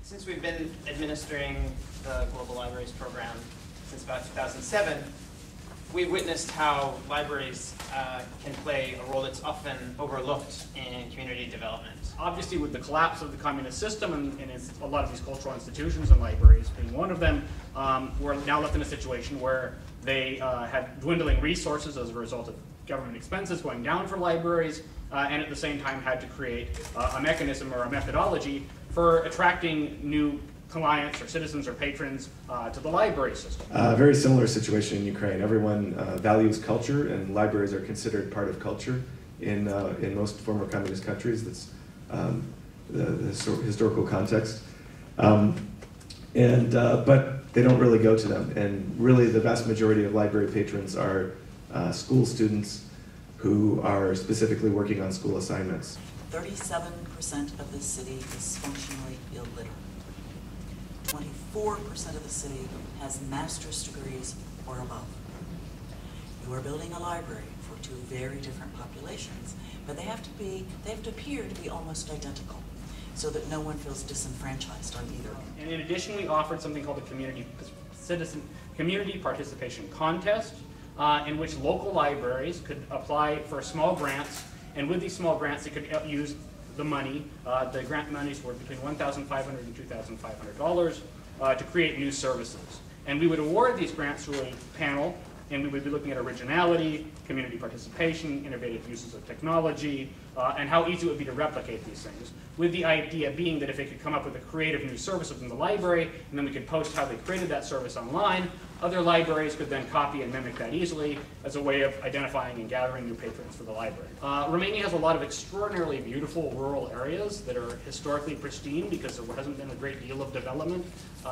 Since we've been administering the Global Libraries Program since about 2007, we've witnessed how libraries can play a role that's often overlooked in community development. Obviously, with the collapse of the communist system and a lot of these cultural institutions and libraries being one of them, we're now left in a situation where they had dwindling resources as a result of government expenses going down for libraries, and at the same time had to create a mechanism or a methodology for attracting new clients or citizens or patrons to the library system. A very similar situation in Ukraine. Everyone values culture, and libraries are considered part of culture in most former communist countries. That's the historical context. But they don't really go to them. And really the vast majority of library patrons are school students who are specifically working on school assignments. 37% of the city is functionally illiterate. 24% of the city has master's degrees or above. You are building a library for two very different populations, but they have to appear to be almost identical, so that no one feels disenfranchised on either. And in addition, we offered something called the Community Participation Contest, in which local libraries could apply for small grants, and with these small grants, they could use the money. The grant monies were between $1,500 and $2,500 to create new services. And we would award these grants to a panel, and we would be looking at originality, community participation, innovative uses of technology, and how easy it would be to replicate these things, with the idea being that if they could come up with a creative new service within the library, and then we could post how they created that service online, other libraries could then copy and mimic that easily as a way of identifying and gathering new patrons for the library. Romania has a lot of extraordinarily beautiful rural areas that are historically pristine because there hasn't been a great deal of development.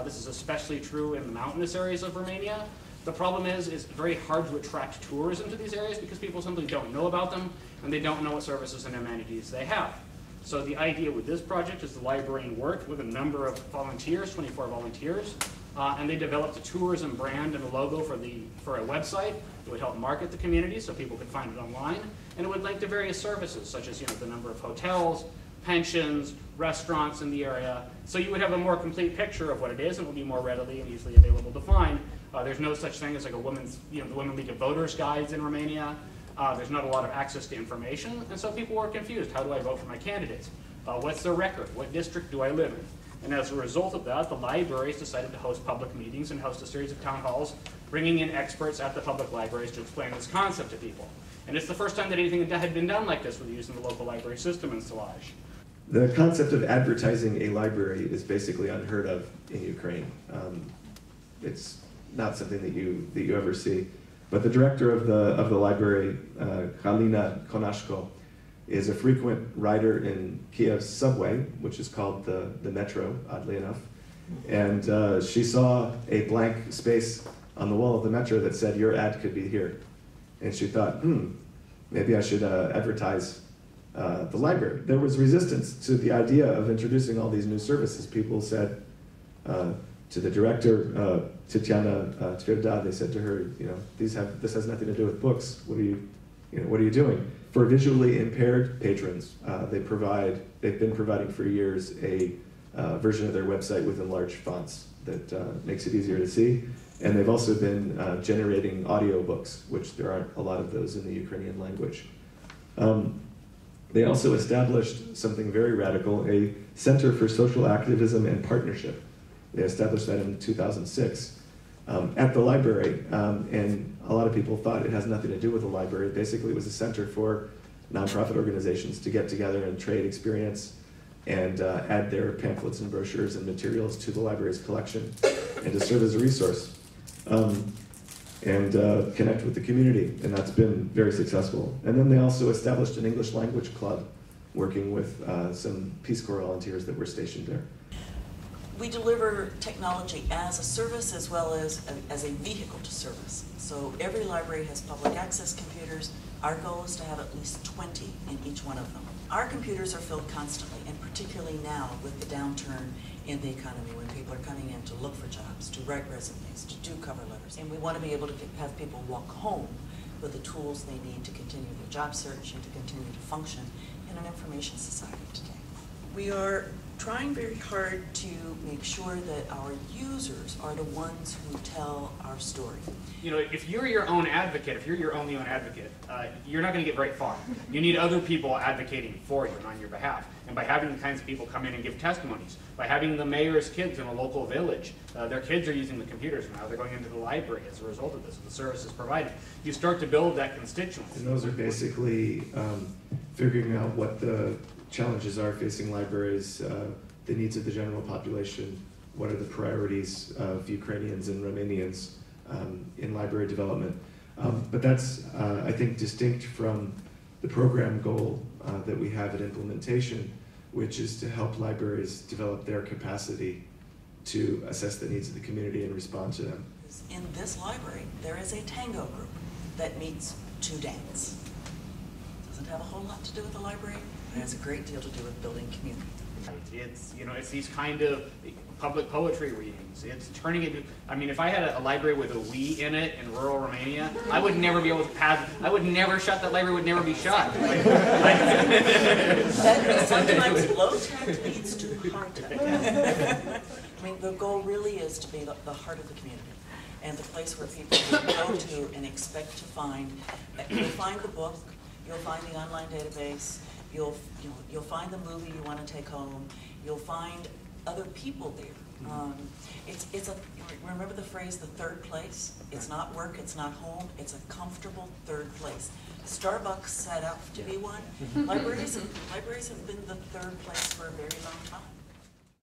This is especially true in the mountainous areas of Romania. The problem is it's very hard to attract tours into these areas because people simply don't know about them and they don't know what services and amenities they have. So the idea with this project is the librarian worked with a number of volunteers, 24 volunteers, and they developed a tourism brand and a logo for a website that would help market the community so people could find it online, and it would link to various services such as the number of hotels, pensions, restaurants in the area. So you would have a more complete picture of what it is, and it would be more readily and easily available to find. There's no such thing as like a women's, the Women League of Voters guides in Romania. There's not a lot of access to information, and so people were confused. How do I vote for my candidates? What's their record? What district do I live in? And as a result of that, the libraries decided to host public meetings and host a series of town halls, bringing in experts at the public libraries to explain this concept to people. And it's the first time that anything had been done like this with using the local library system in Sălaj. The concept of advertising a library is basically unheard of in Ukraine. It's not something that you ever see. But the director of the library, Halina Konashko, is a frequent rider in Kiev's subway, which is called the metro, oddly enough. And she saw a blank space on the wall of the metro that said, "Your ad could be here." And she thought, maybe I should advertise the library. There was resistance to the idea of introducing all these new services. People said to the director, Tatiana Tverda, they said to her, this has nothing to do with books. What are you doing? For visually impaired patrons, they've been providing for years a version of their website with enlarged fonts that makes it easier to see. And they've also been generating audiobooks, which there aren't a lot of those in the Ukrainian language. They also established something very radical, a Center for Social Activism and Partnership. They established that in 2006 at the library, and a lot of people thought it has nothing to do with the library. Basically, it was a center for nonprofit organizations to get together and trade experience and add their pamphlets and brochures and materials to the library's collection and to serve as a resource and connect with the community, and that's been very successful. And then they also established an English language club working with some Peace Corps volunteers that were stationed there. We deliver technology as a service as well as a vehicle to service. So every library has public access computers. Our goal is to have at least 20 in each one of them. Our computers are filled constantly, and particularly now with the downturn in the economy when people are coming in to look for jobs, to write resumes, to do cover letters. And we want to be able to have people walk home with the tools they need to continue their job search and to continue to function in an information society today. We are trying very hard to make sure that our users are the ones who tell our story. You know, if you're your own advocate, if you're your only own advocate, you're not going to get very far. You need other people advocating for you and on your behalf. And by having the kinds of people come in and give testimonies, by having the mayor's kids in a local village, their kids are using the computers now, they're going into the library as a result of this, the services provided. You start to build that constituency. And those are basically figuring out what the challenges are facing libraries, the needs of the general population, what are the priorities of Ukrainians and Romanians in library development. But that's, I think, distinct from the program goal that we have at implementation, which is to help libraries develop their capacity to assess the needs of the community and respond to them. In this library, there is a tango group that meets to dance. Doesn't have a whole lot to do with the library, but it has a great deal to do with building community. It's, you know, it's these kind of public poetry readings. It's turning it, I mean, if I had a library with a "we" in it in rural Romania, I would never be able to have, I would never shut, that library would never be shut. That sometimes low-tech leads to high-tech. I mean, the goal really is to be the heart of the community and the place where people can go to and expect to find, you'll find the book, you'll find the online database, you'll find the movie you want to take home. You'll find other people there. Remember the phrase, the third place? It's not work, it's not home, it's a comfortable third place. Starbucks set out to be one. Libraries have been the third place for a very long time.